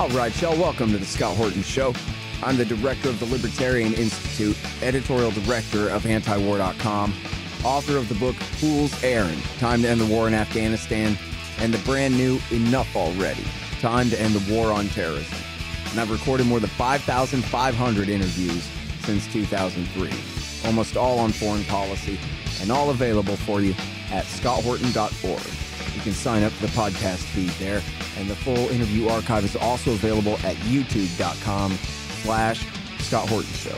All right, y'all, welcome to the Scott Horton Show. I'm the director of the Libertarian Institute, editorial director of antiwar.com, author of the book Fool's Errand, Time to End the War in Afghanistan, and the brand new Enough Already, Time to End the War on Terrorism. And I've recorded more than 5,500 interviews since 2003, almost all on foreign policy, and all available for you at scotthorton.org. You can sign up for the podcast feed there, and the full interview archive is also available at youtube.com/Scott Horton Show.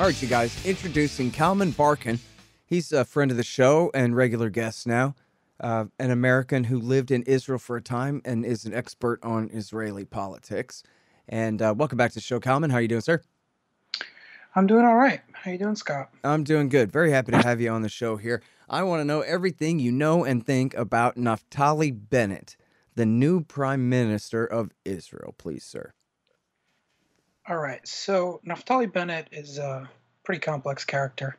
All right, you guys, introducing Kalmen Barkin. He's a friend of the show and regular guest now, an American who lived in Israel for a time and is an expert on Israeli politics. And welcome back to the show, Kalmen. How are you doing, sir? I'm doing all right. How you doing, Scott? I'm doing good. Very happy to have you on the show here. I want to know everything you know and think about Naftali Bennett, the new Prime Minister of Israel. Please, sir. All right. So Naftali Bennett is a pretty complex character.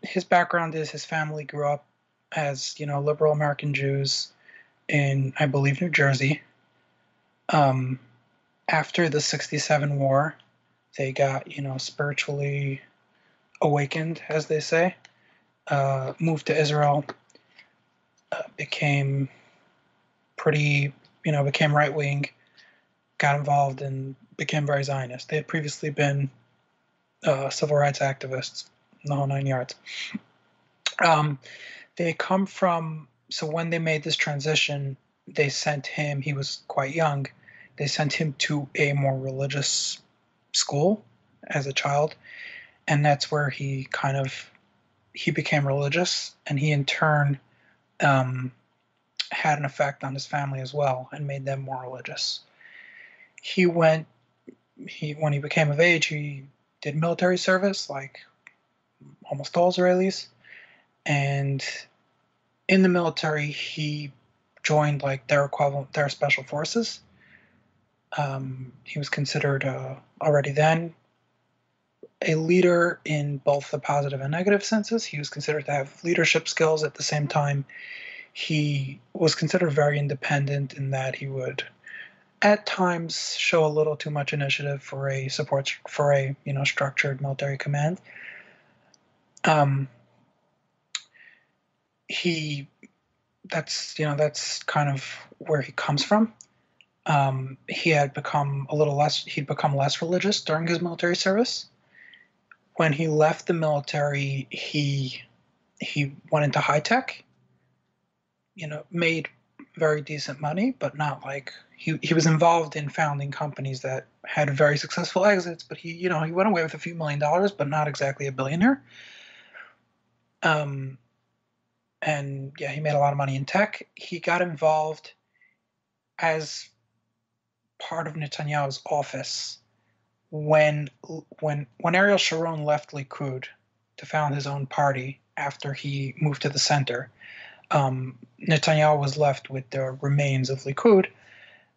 His background is his family grew up as, liberal American Jews in, I believe, New Jersey. After the 67 war, they got, spiritually awakened, as they say, moved to Israel, became pretty, became right-wing, got involved and became very Zionist. They had previously been civil rights activists, the whole 9 yards. They come from, so when they made this transition, they sent him, he was quite young, they sent him to a more religious school as a child, and that's where he became religious, and he in turn had an effect on his family as well and made them more religious. When he became of age, he did military service like almost all Israelis, and in the military he joined like their equivalent, their special forces. He was considered already then a leader in both the positive and negative senses. He was considered to have leadership skills. At the same time, he was considered very independent in that he would at times show a little too much initiative for a structured military command. That's kind of where he comes from. He'd become less religious during his military service. When he left the military, he went into high tech, made very decent money, but not like he was involved in founding companies that had very successful exits, but he went away with a few $1 million, but not exactly a billionaire. And yeah, he made a lot of money in tech. He got involved as part of Netanyahu's office when Ariel Sharon left Likud to found his own party after he moved to the center. Netanyahu was left with the remains of Likud.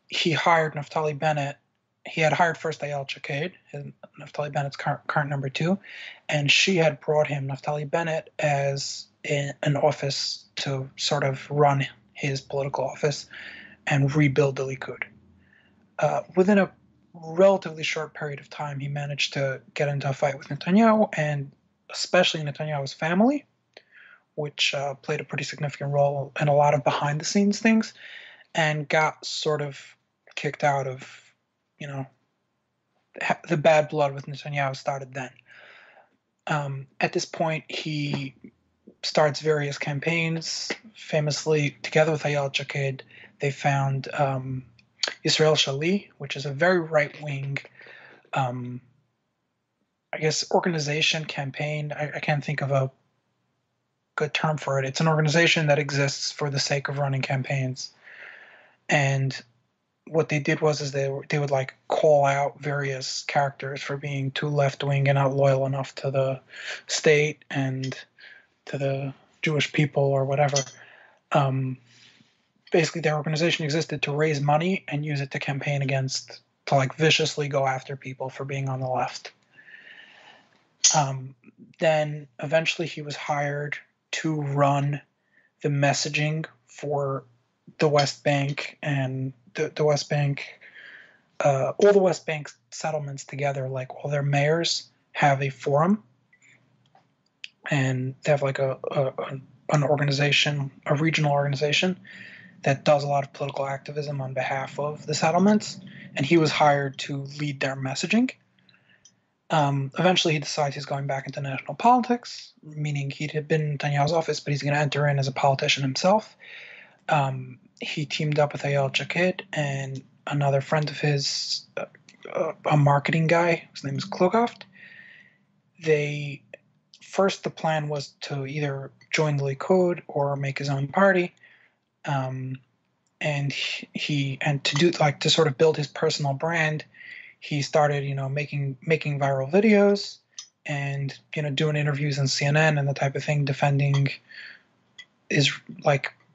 He hired Naftali Bennett. He had hired first Ayal Chaked, Naftali Bennett's current number 2, and she had brought him Naftali Bennett as an office to sort of run his political office and rebuild the Likud. Within a relatively short period of time, he managed to get into a fight with Netanyahu, and especially Netanyahu's family, which played a pretty significant role in a lot of behind-the-scenes things, and got sort of kicked out of, the bad blood with Netanyahu started then. At this point, he starts various campaigns. Famously, together with Ayal Chaked, they found Israel Shali, which is a very right-wing, organization, campaign. I can't think of a good term for it. It's an organization that exists for the sake of running campaigns. And what they did was they would like call out various characters for being too left-wing and not loyal enough to the state and to the Jewish people or whatever. Basically, their organization existed to raise money and use it to campaign against, to like viciously go after people for being on the left. Then eventually he was hired to run the messaging for the West Bank and the West Bank, all the West Bank settlements together, like all their mayors have a forum, and they have like an organization, a regional organization that does a lot of political activism on behalf of the settlements, and he was hired to lead their messaging. Eventually, he decides he's going back into national politics, meaning he had been in Netanyahu's office, but he's going to enter in as a politician himself. He teamed up with Eyal Jaked and another friend of his, a marketing guy. His name is Klugoft. The plan was to either join the Likud or make his own party. And to sort of build his personal brand, he started, making viral videos and, doing interviews on CNN and the type of thing, defending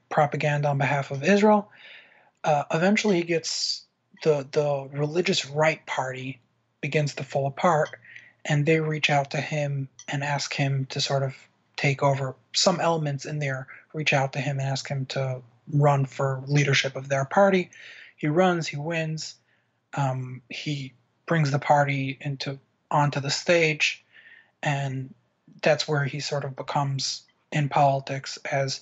propaganda on behalf of Israel. Eventually, he gets the religious right party begins to fall apart, and they reach out to him and ask him to sort of take over some elements in there. Reach out to him and ask him to run for leadership of their party. He runs, he wins. He brings the party onto the stage, and that's where he sort of becomes in politics, as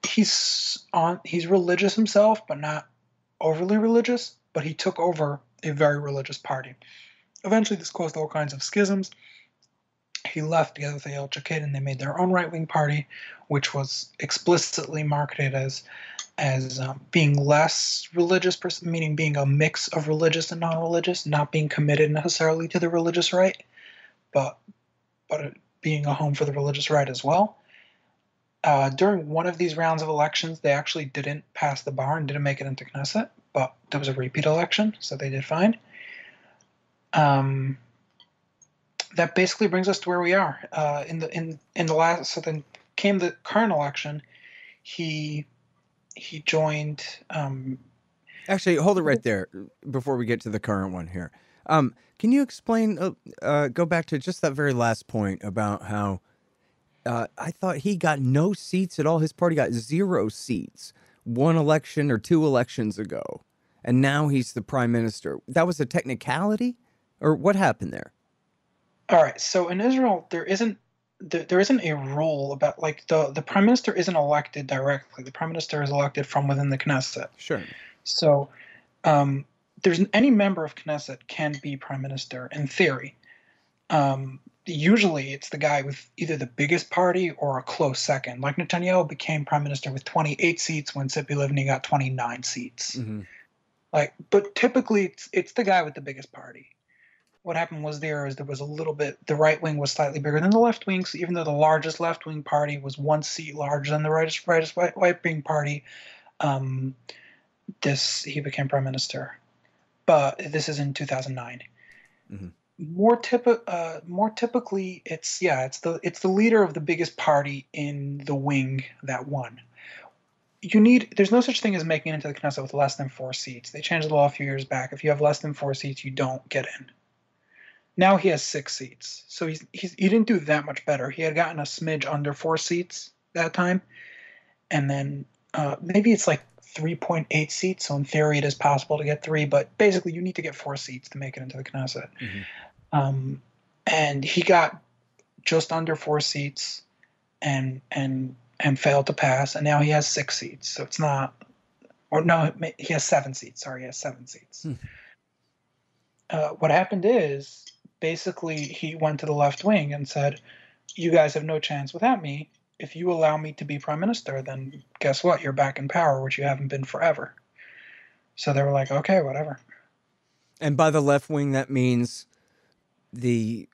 he's religious himself, but not overly religious, but he took over a very religious party. Eventually, this caused all kinds of schisms. He left together with Eyal Jaked, and they made their own right-wing party, which was explicitly marketed as being less religious, meaning being a mix of religious and non-religious, not being committed necessarily to the religious right, but being a home for the religious right as well. During one of these rounds of elections, they actually didn't pass the bar and didn't make it into Knesset, but there was a repeat election, so they did fine. That basically brings us to where we are. So then came the current election. He joined. Actually, hold it right there before we get to the current one here. Can you explain? Go back to just that very last point about how I thought he got no seats at all. His party got 0 seats 1 election or 2 elections ago, and now he's the prime minister. That was a technicality, or what happened there? All right. So in Israel, there isn't a rule about the prime minister isn't elected directly. The prime minister is elected from within the Knesset. Sure. So any member of Knesset can be prime minister in theory. Usually it's the guy with either the biggest party or a close second. Like Netanyahu became prime minister with 28 seats when Tzipi Livni got 29 seats. Mm-hmm. But typically it's the guy with the biggest party. What happened was there was a little bit, the right wing was slightly bigger than the left wing, so even though the largest left wing party was 1 seat larger than the right wing party, he became prime minister. But this is in 2009. Mm-hmm. More typically, it's the leader of the biggest party in the wing that won. There's no such thing as making it into the Knesset with less than 4 seats. They changed the law a few years back. If you have less than 4 seats, you don't get in. Now he has 6 seats, so he didn't do that much better. He had gotten a smidge under 4 seats that time, and then maybe it's like 3.8 seats. So in theory, it is possible to get 3, but basically you need to get 4 seats to make it into the Knesset. Mm-hmm. And he got just under 4 seats, and failed to pass, and now he has 6 seats. So it's not, or no, he has 7 seats. Sorry, he has 7 seats. What happened is, basically, he went to the left wing and said, you guys have no chance without me. If you allow me to be prime minister, then guess what? You're back in power, which you haven't been forever. So they were like, okay, whatever. And by the left wing, that means the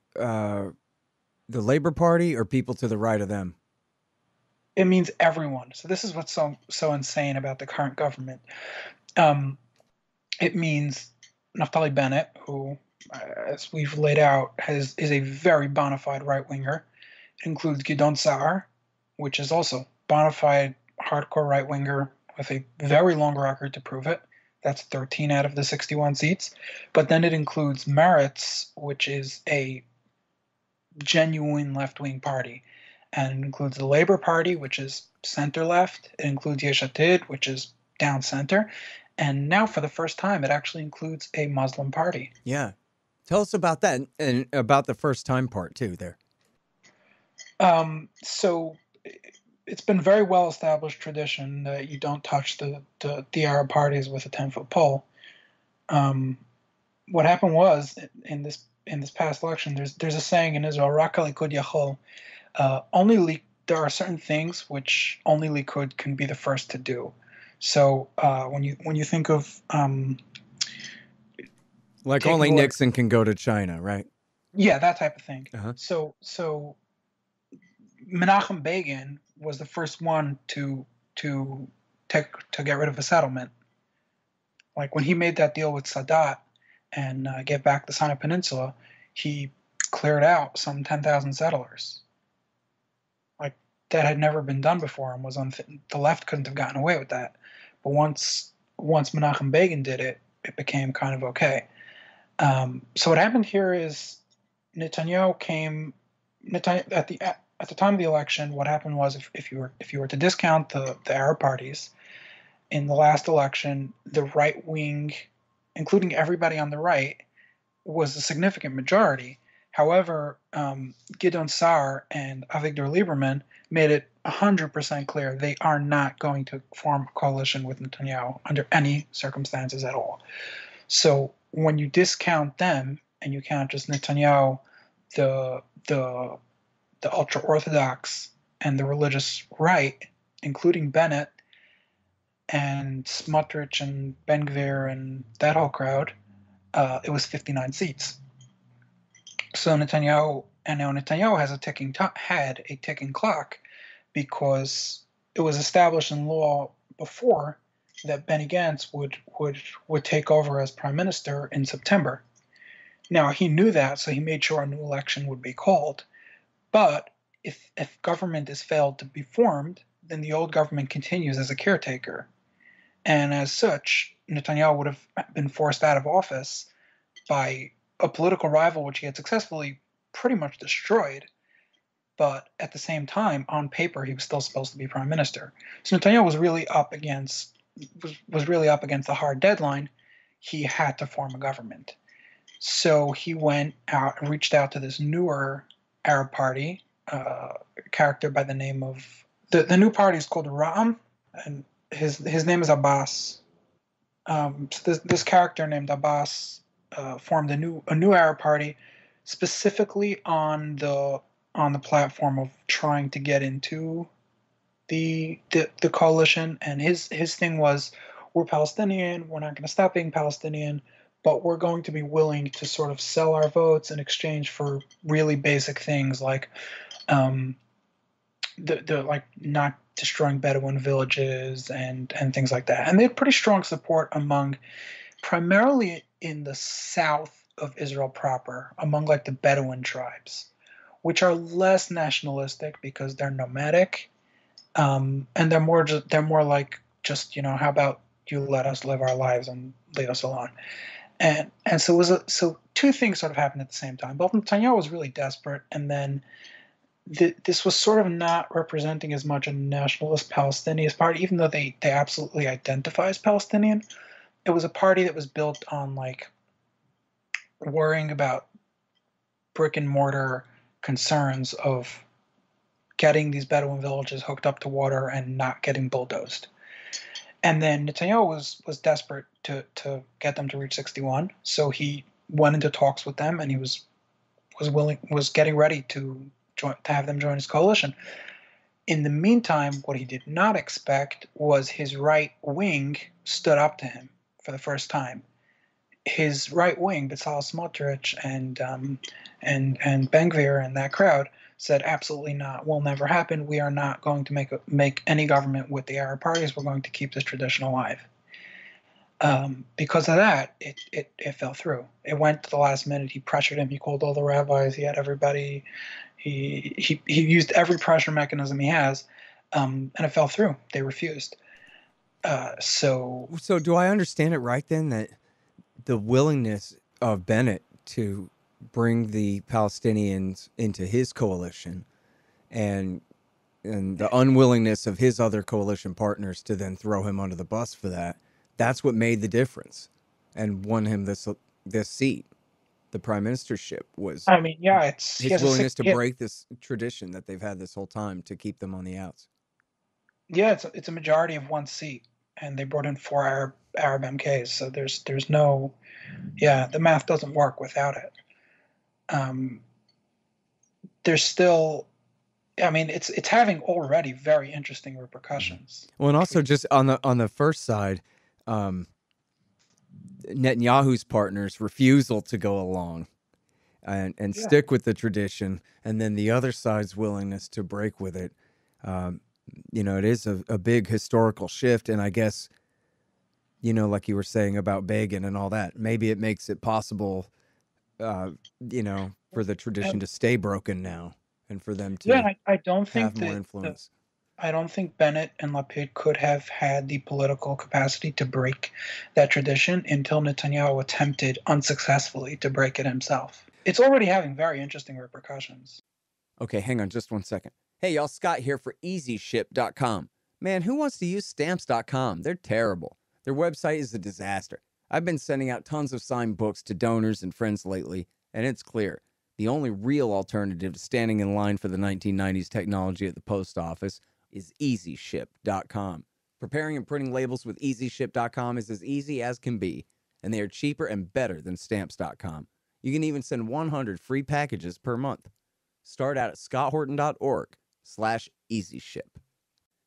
Labor Party or people to the right of them? It means everyone. So this is what's so insane about the current government. It means Naftali Bennett, who, as we've laid out, is a very bona fide right-winger. It includes Gidon Sa'ar, which is also bona fide hardcore right-winger with a very long record to prove it. That's 13 out of the 61 seats. But then it includes Meretz, which is a genuine left-wing party. And it includes the Labour Party, which is center-left. It includes Yesh Atid, which is down-center. And now, for the first time, it actually includes a Muslim party. Yeah. Tell us about that and about the first time part, too, there. So it's been very well established tradition that you don't touch the Arab parties with a 10-foot pole. What happened was in this past election, there's a saying in Israel, "Rak Likud Yachol." There are certain things which only Likud can be the first to do. So when you think of like only Nixon can go to China, right? Yeah, that type of thing. Uh-huh. So Menachem Begin was the first one to get rid of a settlement. Like when he made that deal with Sadat and get back the Sinai Peninsula, he cleared out some 10,000 settlers. Like that had never been done before, and the left couldn't have gotten away with that. But once Menachem Begin did it, it became kind of okay. So what happened here is Netanyahu at the time of the election. What happened was if you were to discount the Arab parties in the last election, the right wing, including everybody on the right, was a significant majority. However, Gideon Sa'ar and Avigdor Lieberman made it 100% clear they are not going to form a coalition with Netanyahu under any circumstances at all. So when you discount them and you count just Netanyahu, the ultra-Orthodox and the religious right, including Bennett and Smotrich and Ben Gvir and that whole crowd, it was 59 seats. So Netanyahu has had a ticking clock, because it was established in law before that Benny Gantz would take over as prime minister in September. Now he knew that, so he made sure a new election would be called. But if government is failed to be formed, then the old government continues as a caretaker. And as such, Netanyahu would have been forced out of office by a political rival which he had successfully pretty much destroyed. But at the same time, on paper, he was still supposed to be prime minister. So Netanyahu was really up against a hard deadline. He had to form a government. So he went out and reached out to this newer Arab party, character by the name of the new party is called Ra'am, and his name is Abbas. So this character named Abbas formed a new Arab party, specifically on the platform of trying to get into the coalition. And his thing was, we're Palestinian, we're not going to stop being Palestinian, but we're going to be willing to sort of sell our votes in exchange for really basic things like like not destroying Bedouin villages and things like that. And they had pretty strong support primarily in the south of Israel proper, among like the Bedouin tribes, which are less nationalistic because they're nomadic, and they're more like just, how about you let us live our lives and leave us alone. And so so two things sort of happened at the same time. Both Netanyahu was really desperate, and then this was sort of not representing as much a nationalist Palestinian party, even though they absolutely identify as Palestinian. It was a party that was built on like worrying about brick and mortar concerns of getting these Bedouin villages hooked up to water and not getting bulldozed. And then Netanyahu was desperate to get them to reach 61, so he went into talks with them, and he was getting ready to have them join his coalition. In the meantime, what he did not expect was his right wing stood up to him for the first time. His right wing, Bezalel Smotrich and Ben Gvir and that crowd, said absolutely not. Will never happen. We are not going to make any government with the Arab parties. We're going to keep this tradition alive. Because of that, it fell through. It went to the last minute. He pressured him. He called all the rabbis. He had everybody. He used every pressure mechanism he has, and it fell through. They refused. So do I understand it right then that the willingness of Bennett to bring the Palestinians into his coalition and the unwillingness of his other coalition partners to then throw him under the bus for that that's what made the difference and won him this seat. The prime ministership was I mean, yeah, he his has a willingness six. to Yeah, break this tradition that they've had this whole time to keep them on the outs. yeah, it's a majority of one seat, and they brought in 4 Arab MKs. So there's no, yeah, the math doesn't work without it. There's still, I mean, it's having already very interesting repercussions. Well, and also just on the first side, Netanyahu's partners' refusal to go along and stick with the tradition, and then the other side's willingness to break with it. It is a big historical shift, and I guess, like you were saying about Begin and all that, maybe it makes it possible, for the tradition to stay broken now, and for them to I don't have think more that influence. I don't think Bennett and Lapid could have had the political capacity to break that tradition until Netanyahu attempted unsuccessfully to break it himself. It's already having very interesting repercussions. Okay, hang on just 1 second. Hey, y'all, Scott here for EasyShip.com. Man, who wants to use Stamps.com? They're terrible. Their website is a disaster. I've been sending out tons of signed books to donors and friends lately, and it's clear. The only real alternative to standing in line for the 1990s technology at the post office is EasyShip.com. Preparing and printing labels with EasyShip.com is as easy as can be, and they are cheaper and better than Stamps.com. You can even send 100 free packages per month. Start out at scotthorton.org/easyship.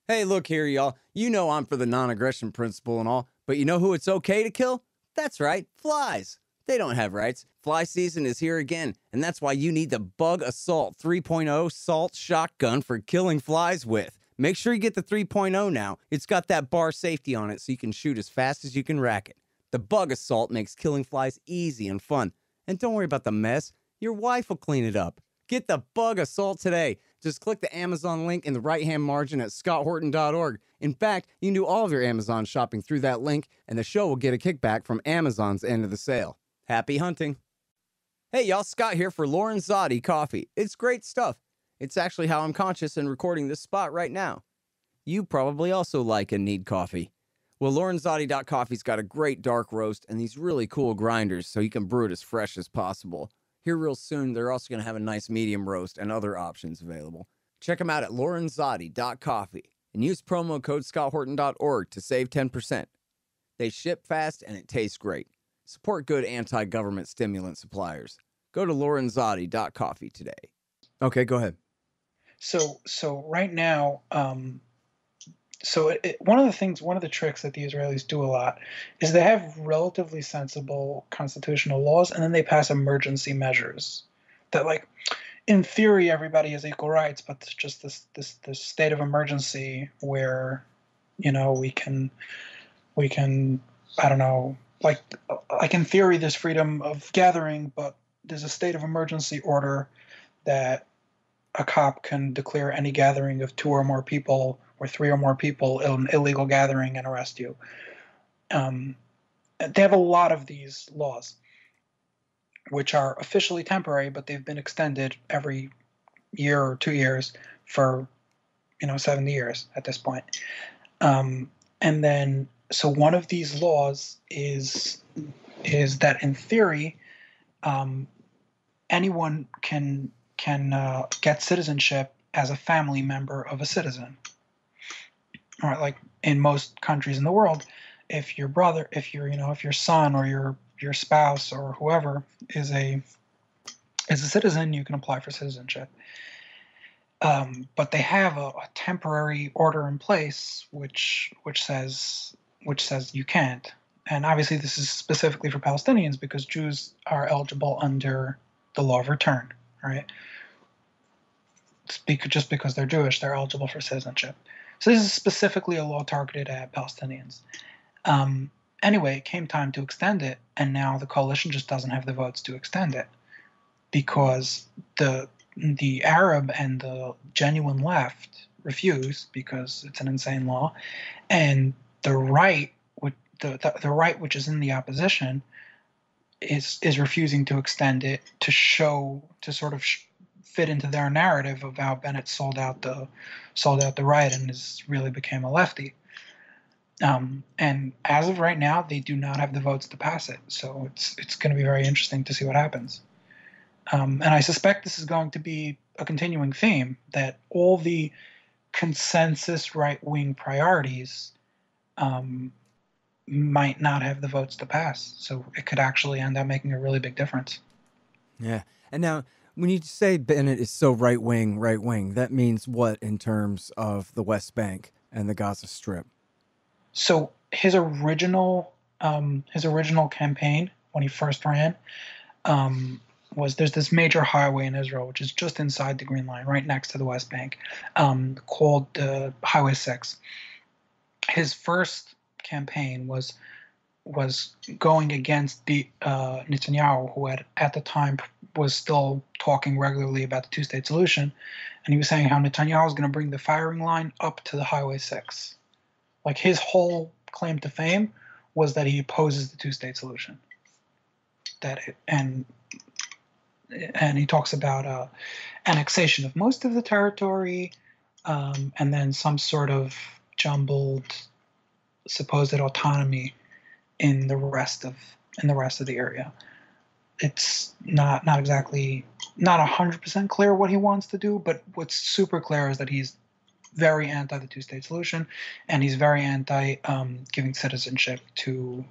Hey, look here, y'all. You know I'm for the non-aggression principle and all, but you know who it's okay to kill? That's right, flies. They don't have rights. Fly season is here again, and that's why you need the Bug Assault 3.0 Salt Shotgun for killing flies with. Make sure you get the 3.0 now. It's got that bar safety on it so you can shoot as fast as you can rack it. The Bug Assault makes killing flies easy and fun. And don't worry about the mess. Your wife will clean it up. Get the Bug Assault today. Just click the Amazon link in the right-hand margin at scotthorton.org. In fact, you can do all of your Amazon shopping through that link, and the show will get a kickback from Amazon's end of the sale. Happy hunting. Hey, y'all, Scott here for Lorenzotti Coffee. It's great stuff. It's actually how I'm conscious and recording this spot right now. You probably also like and need coffee. Well, Lorenzotti.coffee's got a great dark roast and these really cool grinders so you can brew it as fresh as possible. Here real soon, they're also going to have a nice medium roast and other options available. Check them out at Lorenzotti.coffee and use promo code scotthorton.org to save 10%. They ship fast and it tastes great. Support good anti-government stimulant suppliers. Go to Lorenzotti.coffee today. Okay, go ahead. So right now, one of the tricks that the Israelis do a lot is they have relatively sensible constitutional laws, and then they pass emergency measures that, like, in theory, everybody has equal rights, but it's just this state of emergency where, we can, I don't know, like in theory, there's freedom of gathering, but there's a state of emergency order that a cop can declare any gathering of 2 or more people or 3 or more people an illegal gathering and arrest you. They have a lot of these laws, which are officially temporary, but they've been extended every year or 2 years for, 70 years at this point. And then, so one of these laws is that in theory, anyone can get citizenship as a family member of a citizen. All right, like in most countries in the world, if your son or your spouse or whoever is a citizen, you can apply for citizenship. But they have a temporary order in place which says you can't. And obviously this is specifically for Palestinians because Jews are eligible under the law of return, right? Just because they're Jewish, they're eligible for citizenship. So this is specifically a law targeted at Palestinians. Anyway, it came time to extend it, and now the coalition just doesn't have the votes to extend it because the Arab and the genuine left refuse because it's an insane law, and the right, the right which is in the opposition, is refusing to extend it to sort of fit into their narrative of how Bennett sold out the right and really became a lefty. And as of right now, they do not have the votes to pass it. So it's going to be very interesting to see what happens. And I suspect this is going to be a continuing theme, that all the consensus right-wing priorities might not have the votes to pass. So it could actually end up making a really big difference. Yeah. And now, when you say Bennett is so right wing, that means what in terms of the West Bank and the Gaza Strip? So his original campaign when he first ran was, there's this major highway in Israel which is just inside the Green Line, right next to the West Bank, called Highway 6. His first campaign was going against the Netanyahu, who at the time was still talking regularly about the two-state solution, and he was saying how Netanyahu is going to bring the firing line up to the Highway 6. Like, his whole claim to fame was that he opposes the two-state solution. And he talks about annexation of most of the territory, and then some sort of jumbled supposed autonomy in the rest of the area. It's not exactly, not 100% clear what he wants to do, but what's super clear is that he's very anti the two-state solution, and he's very anti giving citizenship to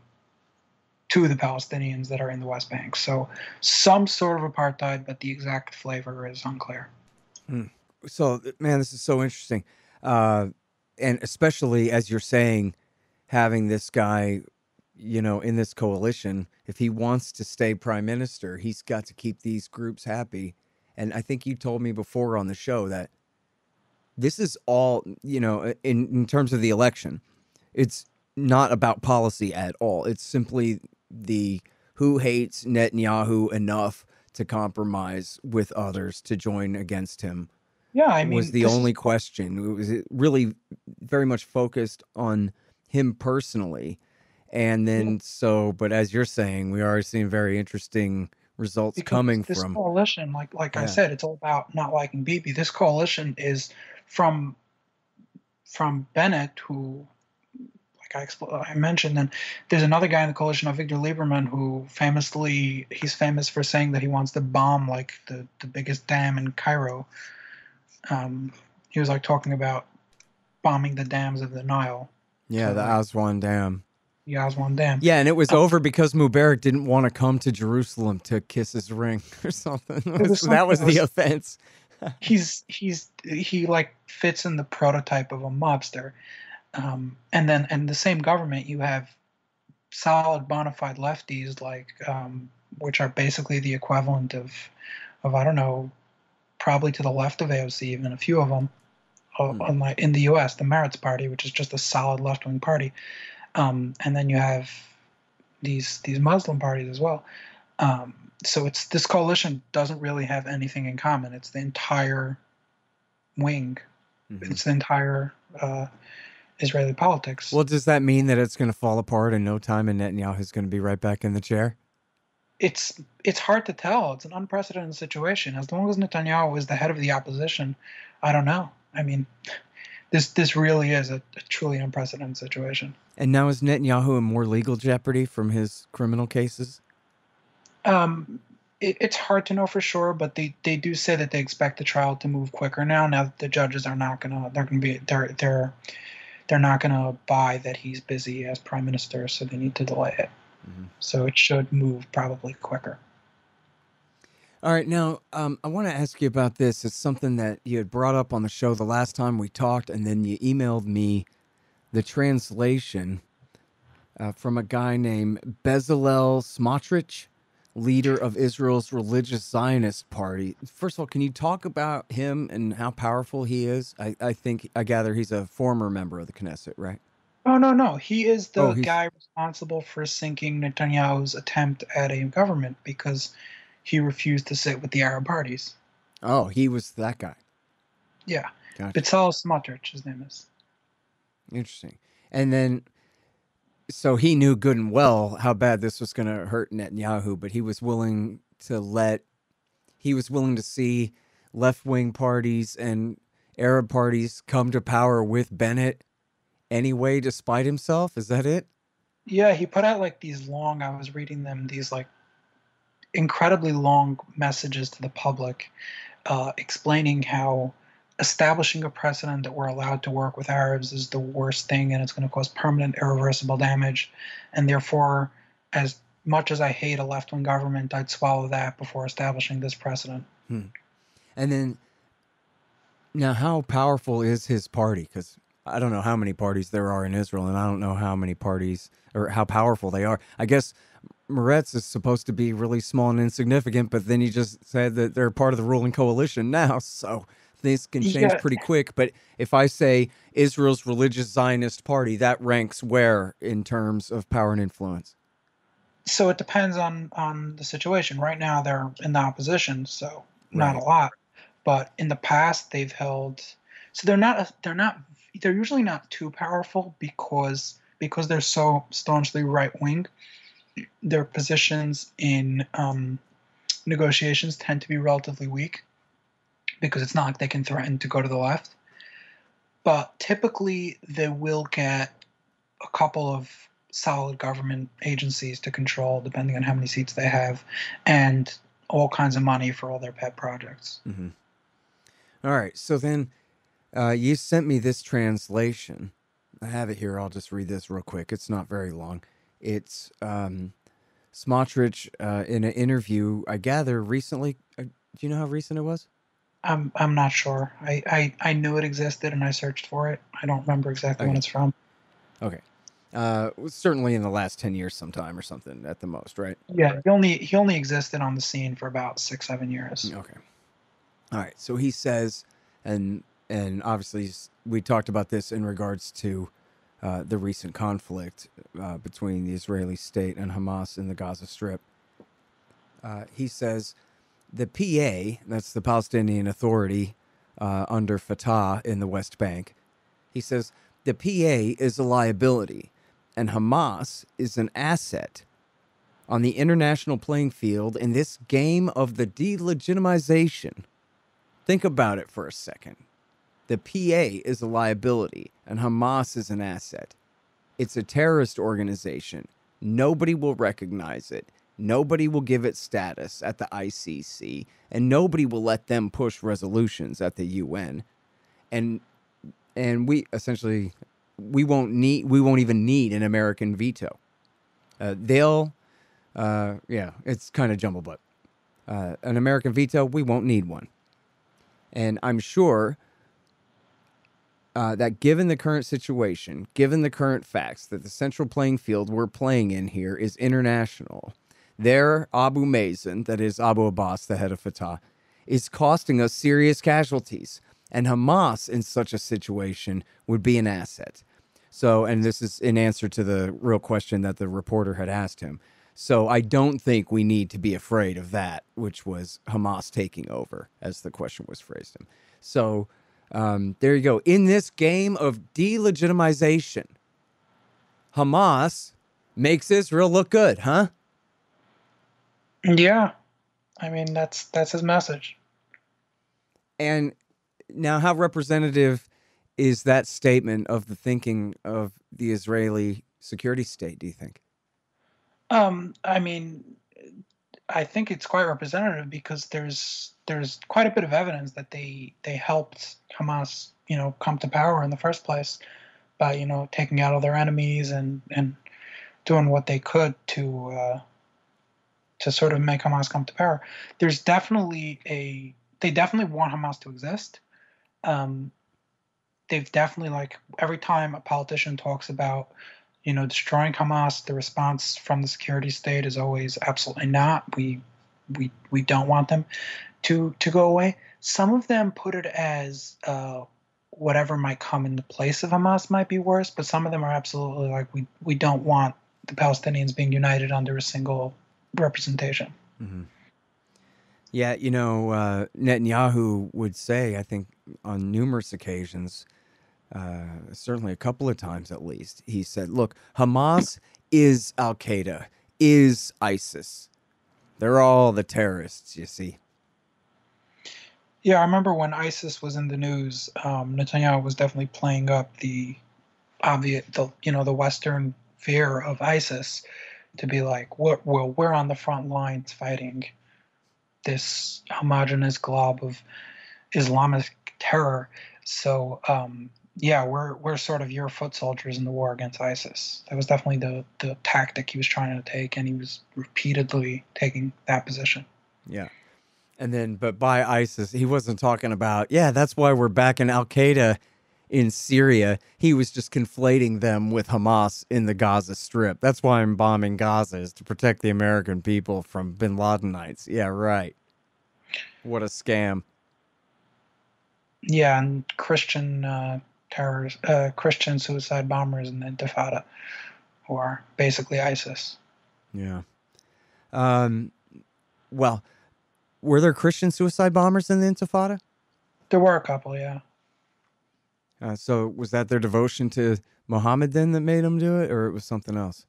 the Palestinians that are in the West Bank. So some sort of apartheid, but the exact flavor is unclear. So, man, this is so interesting. And especially as you're saying, having this guy, in this coalition, if he wants to stay prime minister, he's got to keep these groups happy. And I think you told me before on the show that this is all, in terms of the election, it's not about policy at all. It's simply the who hates Netanyahu enough to compromise with others to join against him. Yeah, I mean, was the only question. It was really very much focused on him personally. And then but as you're saying, we are seeing very interesting results coming this from coalition, like I said, it's all about not liking Bibi. This coalition is from Bennett, who, like I mentioned, and there's another guy in the coalition, Victor Lieberman, who he's famous for saying that he wants to bomb like the biggest dam in Cairo. He was like talking about bombing the dams of the Nile. Yeah, so, the Aswan Dam. The Aswan Dam. Yeah, and it was over because Mubarak didn't want to come to Jerusalem to kiss his ring or something. That was the offense. He like fits in the prototype of a mobster. And then in the same government, you have solid bona fide lefties, like which are basically the equivalent of I don't know, probably to the left of AOC, even a few of them, in the U.S., the Meretz Party, which is just a solid left-wing party. And then you have these Muslim parties as well. So this coalition doesn't really have anything in common. It's the entire wing. Mm-hmm. It's the entire Israeli politics. Well, does that mean that it's going to fall apart in no time and Netanyahu is going to be right back in the chair? It's hard to tell. It's an unprecedented situation. As long as Netanyahu is the head of the opposition, I don't know. I mean, this really is a truly unprecedented situation. And now is Netanyahu in more legal jeopardy from his criminal cases? It's hard to know for sure, but they do say that they expect the trial to move quicker now. Now that the judges are not gonna, they're not gonna buy that he's busy as prime minister, so they need to delay it. Mm-hmm. So it should move probably quicker. All right, now I want to ask you about this. It's something that you had brought up on the show the last time we talked, and then you emailed me the translation from a guy named Bezalel Smotrich, leader of Israel's religious Zionist party. First of all, can you talk about him and how powerful he is? I gather he's a former member of the Knesset, right? Oh, no. He is the guy responsible for sinking Netanyahu's attempt at a government because he refused to sit with the Arab parties. Oh, he was that guy. Yeah. Gotcha. Bezalel Smotrich, his name is. Interesting. And then, so he knew good and well how bad this was going to hurt Netanyahu, but he was willing to see left-wing parties and Arab parties come to power with Bennett anyway, despite himself? Is that it? Yeah, he put out like these long, I was reading them, these like incredibly long messages to the public, explaining how establishing a precedent that we're allowed to work with Arabs is the worst thing and it's going to cause permanent, irreversible damage. And therefore, as much as I hate a left wing government, I'd swallow that before establishing this precedent. And then, now, how powerful is his party? Because I don't know how many parties there are in Israel, and I don't know how many parties or how powerful they are. I guess Meretz is supposed to be really small and insignificant, but then you just said that they're part of the ruling coalition now, so things can change Yeah, pretty quick. But if I say Israel's religious Zionist party, that ranks where in terms of power and influence? so it depends on the situation. Right now, they're in the opposition, so not a Right. lot. But in the past, they've held. So they're usually not too powerful because they're so staunchly right wing. Their positions in negotiations tend to be relatively weak because it's not like they can threaten to go to the left. But typically, they will get a couple of solid government agencies to control, depending on how many seats they have, and all kinds of money for all their pet projects. Mm-hmm. All right. So then you sent me this translation. I have it here. I'll just read this real quick. It's not very long. It's Smotrich in an interview, I gather, recently. Do you know how recent it was? I'm not sure. I knew it existed and I searched for it. I don't remember exactly when Okay. it's from. Okay. Certainly in the last 10 years sometime or something at the most, right? Yeah, he only existed on the scene for about 6-7 years. Okay. All right. So he says, and obviously we talked about this in regards to the recent conflict between the Israeli state and Hamas in the Gaza Strip. He says the PA, that's the Palestinian Authority under Fatah in the West Bank, he says the PA is a liability and Hamas is an asset on the international playing field in this game of the delegitimization. Think about it for a second. The PA is a liability and Hamas is an asset. It's a terrorist organization. Nobody will recognize it. Nobody will give it status at the ICC, and nobody will let them push resolutions at the UN. And we essentially we won't even need an American veto. It's kind of jumbled, but an American veto, we won't need one. And I'm sure that given the current situation, given the current facts, that the central playing field we're playing in here is international. Their Abu Mazen, that is Abu Abbas, the head of Fatah, is costing us serious casualties. And Hamas in such a situation would be an asset. So, and this is in answer to the real question that the reporter had asked him. So I don't think we need to be afraid of that, which was Hamas taking over, as the question was phrased. So there you go. In this game of delegitimization, Hamas makes Israel look good, huh? Yeah, I mean that's his message. And now, how representative is that statement of the thinking of the Israeli security state, do you think? I mean, I think it's quite representative because there's quite a bit of evidence that they helped Hamas, come to power in the first place by taking out all their enemies and doing what they could to sort of make Hamas come to power. There's definitely they definitely want Hamas to exist. They've definitely, like, every time a politician talks about destroying Hamas, the response from the security state is always absolutely not. We don't want them to go away. Some of them put it as whatever might come in the place of Hamas might be worse, but some of them are absolutely like we don't want the Palestinians being united under a single representation. Mm-hmm. Yeah, Netanyahu would say, I think, on numerous occasions, certainly a couple of times at least, he said, look, Hamas is Al-Qaeda, is ISIS. They're all the terrorists, you see. Yeah, I remember when ISIS was in the news, Netanyahu was definitely playing up the obvious, the Western fear of ISIS to be like, we're on the front lines fighting this homogenous glob of Islamic terror. So yeah, we're sort of your foot soldiers in the war against ISIS. That was definitely the tactic he was trying to take, and he was repeatedly taking that position. Yeah. And then, but by ISIS, he wasn't talking about, yeah, that's why we're back in Al Qaeda in Syria. He was just conflating them with Hamas in the Gaza Strip. That's why I'm bombing Gaza, is to protect the American people from bin Ladenites. Yeah, right. What a scam. Yeah, and Christian Christian suicide bombers in the Intifada, who are basically ISIS. Yeah. Well, were there Christian suicide bombers in the Intifada? There were a couple, yeah. So was that their devotion to Muhammad then that made them do it, or it was something else?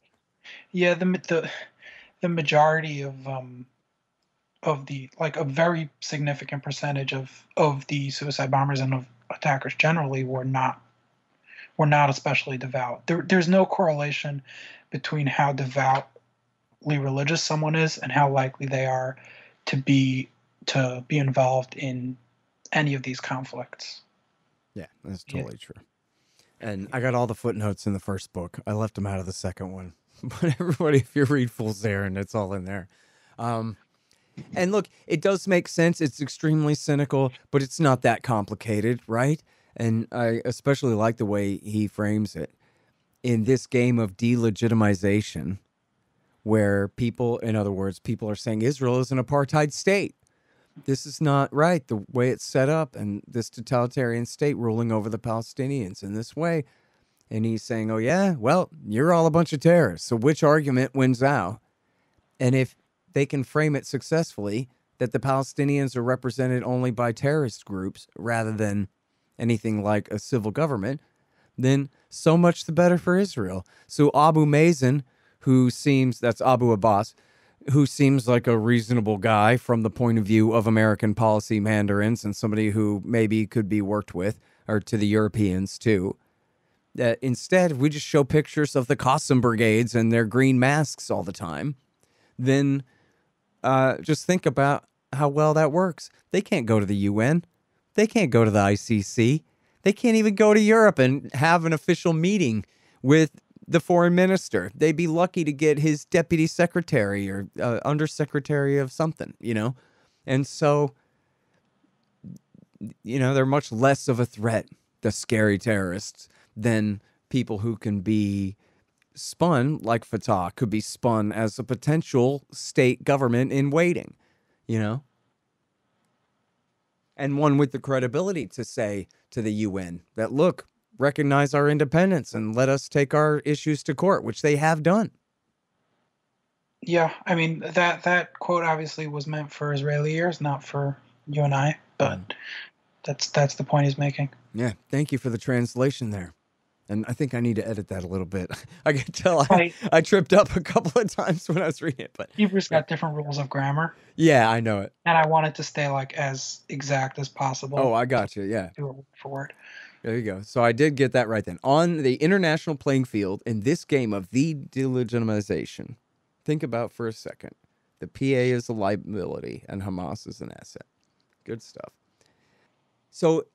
Yeah, the majority of the, like, a very significant percentage of the suicide bombers and of attackers generally were not especially devout. There's no correlation between how devoutly religious someone is and how likely they are to be involved in any of these conflicts. Yeah, that's totally true. And I got all the footnotes in the first book. I left them out of the second one. But everybody, if you read Fool's Errand, it's all in there. And look, it does make sense. It's extremely cynical, but it's not that complicated, right? And I especially like the way he frames it. In this game of delegitimization, where people, in other words, people are saying Israel is an apartheid state. This is not right, the way it's set up, and this totalitarian state ruling over the Palestinians in this way. And he's saying, oh, yeah, well, you're all a bunch of terrorists. So which argument wins out? And if they can frame it successfully, that the Palestinians are represented only by terrorist groups rather than anything like a civil government, then so much the better for Israel. So Abu Mazen, that's Abu Abbas, who seems like a reasonable guy from the point of view of American policy mandarins and somebody who maybe could be worked with, or to the Europeans too. Instead, we just show pictures of the Qassam brigades and their green masks all the time. Then just think about how well that works. They can't go to the UN. They can't go to the ICC. They can't even go to Europe and have an official meeting with the foreign minister. They'd be lucky to get his deputy secretary or undersecretary of something, And so, they're much less of a threat, the scary terrorists, than people who can be spun, like Fatah, could be spun as a potential state government in waiting, And one with the credibility to say to the UN that, look, recognize our independence and let us take our issues to court, which they have done. Yeah, I mean, that quote obviously was meant for Israeli ears, not for you and I, but that's the point he's making. Yeah, thank you for the translation there. And I think I need to edit that a little bit. I can tell I tripped up a couple of times when I was reading it. But Hebrew's got different rules of grammar. Yeah, I know it. And I want it to stay like as exact as possible. Oh, I got you, yeah. Do it word for word. There you go. So I did get that right then. On the international playing field in this game of the delegitimization, think about for a second. The PA is a liability and Hamas is an asset. Good stuff. So,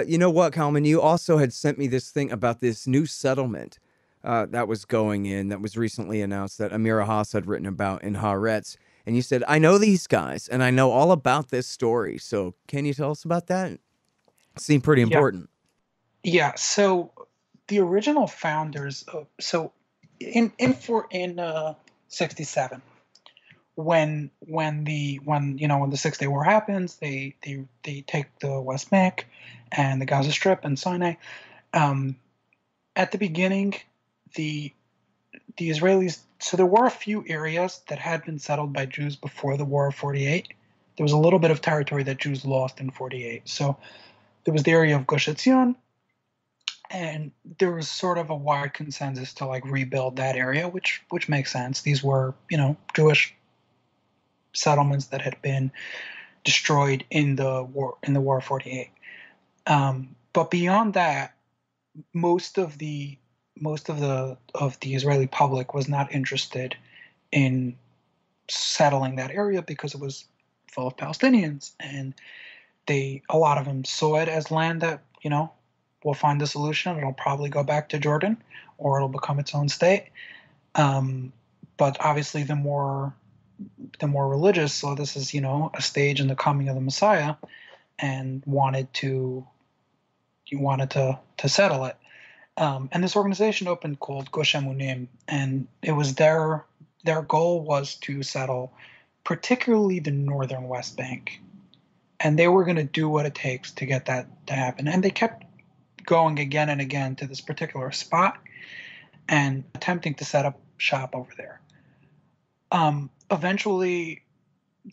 you know what, Kalmen? You also had sent me this thing about this new settlement that was going in, that was recently announced, that Amira Haas had written about in Haaretz. And you said, I know these guys, and I know all about this story. So can you tell us about that? It seemed pretty important. Yeah, so the original founders, in 67, when the 6-Day War happens, they take the West Bank and the Gaza Strip and Sinai. At the beginning, the Israelis, so there were a few areas that had been settled by Jews before the War of 48. There was a little bit of territory that Jews lost in 48. So there was the area of Gush Etzion, and there was sort of a wide consensus to rebuild that area, which makes sense. These were, Jewish settlements that had been destroyed in the War of 48. But beyond that, most of the most of the Israeli public was not interested in settling that area because it was full of Palestinians, and a lot of them saw it as land that, we'll find a solution. It'll probably go back to Jordan, or it'll become its own state. But obviously, the more religious saw this as, a stage in the coming of the Messiah, and wanted to settle it. And this organization opened called Gush Emunim, and it was their goal was to settle particularly the northern West Bank. And they were going to do what it takes to get that to happen. And they kept going again and again to this particular spot and attempting to set up shop over there. Eventually,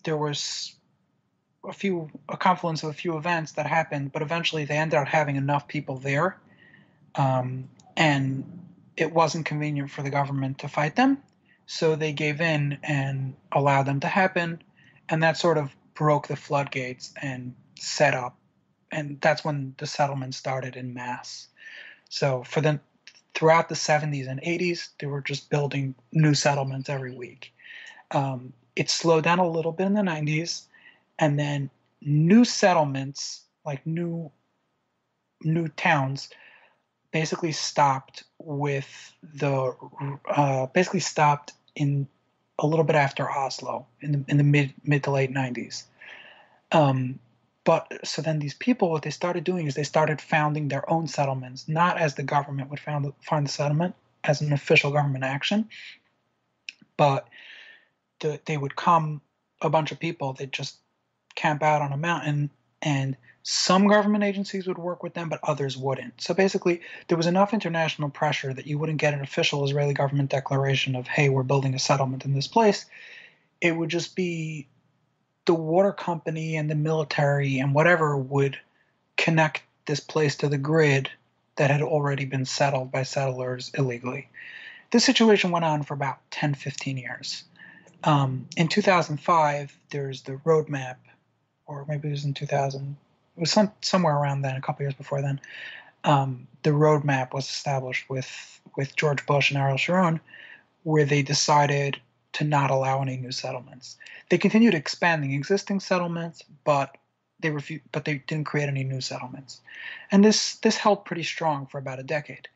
there was a confluence of a few events that happened, but eventually they ended up having enough people there, and it wasn't convenient for the government to fight them, so they gave in and allowed them to happen, and that sort of broke the floodgates and set up, and that's when the settlement started in mass. So throughout the 70s and 80s, they were just building new settlements every week. It slowed down a little bit in the 90s, and then new settlements, like new towns, basically stopped in a little bit after Oslo in the mid to late 90s. But so then these people, what they started doing is they started founding their own settlements, not as the government would find the settlement as an official government action, but they would come, a bunch of people, they'd just camp out on a mountain, and some government agencies would work with them, but others wouldn't. So basically, there was enough international pressure that you wouldn't get an official Israeli government declaration of, hey, we're building a settlement in this place. It would just be the water company and the military and whatever would connect this place to the grid that had already been settled by settlers illegally. This situation went on for about 10, 15 years. In 2005, there's the roadmap, or maybe it was in 2000. It was somewhere around then, a couple years before then. The roadmap was established with George Bush and Ariel Sharon, where they decided to not allow any new settlements. They continued expanding existing settlements, but they didn't create any new settlements. And this held pretty strong for about a decade.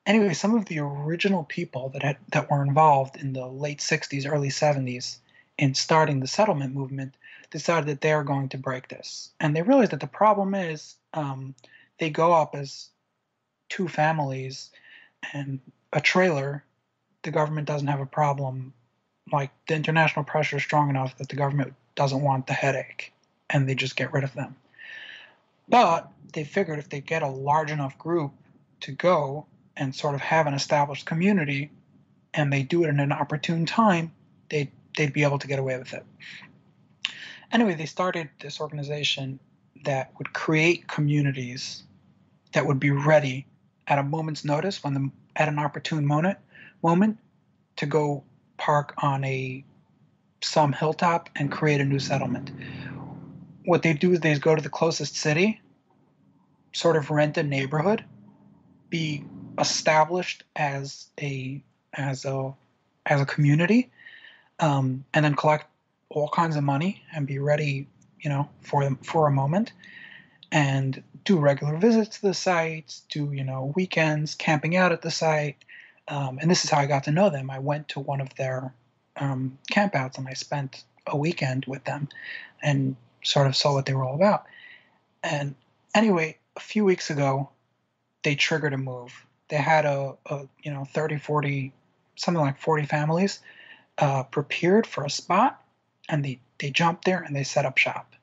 Anyway, some of the original people that were involved in the late 60s, early 70s in starting the settlement movement decided that they are going to break this. And they realized that the problem is they go up as two families and a trailer. The government doesn't have a problem. Like, the international pressure is strong enough that the government doesn't want the headache, and they just get rid of them. But they figured if they get a large enough group to go and sort of have an established community, and they do it in an opportune time, they'd be able to get away with it. Anyway, they started this organization that would create communities that would be ready at a moment's notice, at an opportune moment, to go park on some hilltop and create a new settlement. What they do is they go to the closest city, sort of rent a neighborhood, be established as a community, and then collect all kinds of money and be ready, for a moment, and do regular visits to the sites, do weekends camping out at the site. And this is how I got to know them. I went to one of their campouts, and I spent a weekend with them and sort of saw what they were all about. And anyway, a few weeks ago, they triggered a move. They had 30, 40, something like 40 families prepared for a spot, and they jumped there and they set up shop.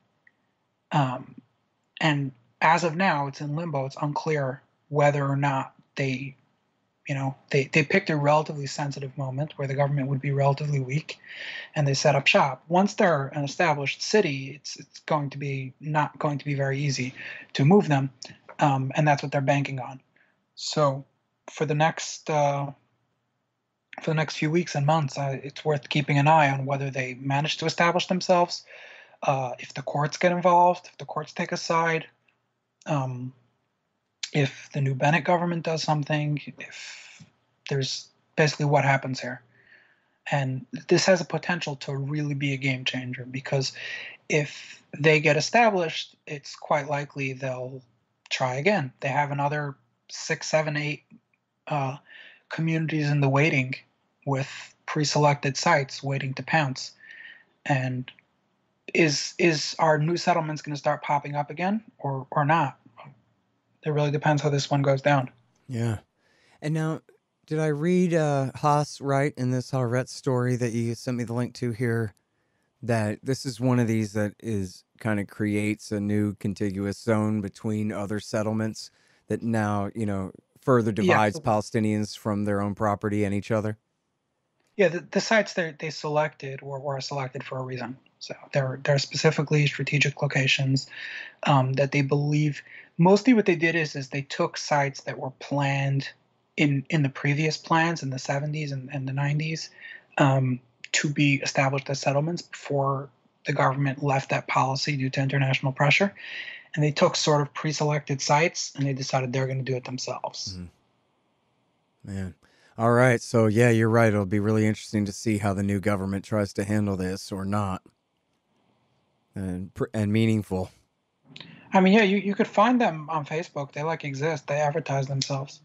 And as of now, it's in limbo. It's unclear whether or not they picked a relatively sensitive moment where the government would be relatively weak, and they set up shop. Once they're an established city, it's not going to be very easy to move them, and that's what they're banking on. So for the next few weeks and months, it's worth keeping an eye on whether they manage to establish themselves, if the courts get involved, if the courts take a side. if the new Bennett government does something, if there's basically what happens here. And this has a potential to really be a game changer, because if they get established, it's quite likely they'll try again. They have another 6, 7, 8 communities in the waiting with pre-selected sites waiting to pounce. And is our new settlements going to start popping up again or not? It really depends how this one goes down. Yeah. And now, did I read Haas right in this Haaretz story that you sent me the link to here, that this is one of these that is kind of creates a new contiguous zone between other settlements that now, further divides Palestinians from their own property and each other? Yeah, the sites they selected were selected for a reason. So they're specifically strategic locations that they believe. Mostly what they did is they took sites that were planned in the previous plans in the 70s and the 90s to be established as settlements before the government left that policy due to international pressure. And they took sort of pre-selected sites and they decided they're going to do it themselves. Man. All right. So, yeah, you're right. It'll be really interesting to see how the new government tries to handle this or not. And meaningful. I mean, yeah, you could find them on Facebook. They exist. They advertise themselves.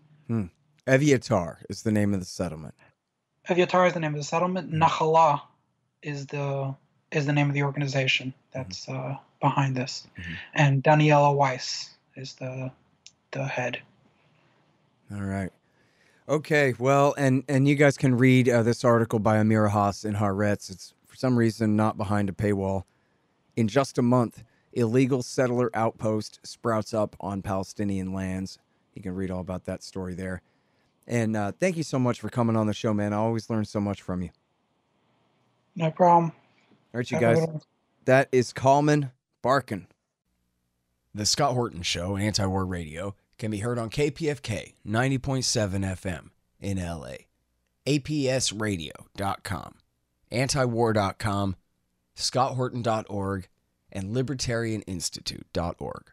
Eviatar is the name of the settlement. Eviatar is the name of the settlement. Nachtali is the name of the organization that's behind this. And Daniela Weiss is the head. All right. Okay, well, and you guys can read this article by Amira Haas in Haaretz. It's, for some reason, not behind a paywall. In just a month, illegal settler outpost sprouts up on Palestinian lands. You can read all about that story there. And thank you so much for coming on the show, man. I always learn so much from you. No problem. All right, you guys. That is Kalmen Barkin. The Scott Horton Show, Anti-War Radio, can be heard on KPFK 90.7 FM in LA, APSradio.com, antiwar.com, scotthorton.org, and libertarianinstitute.org.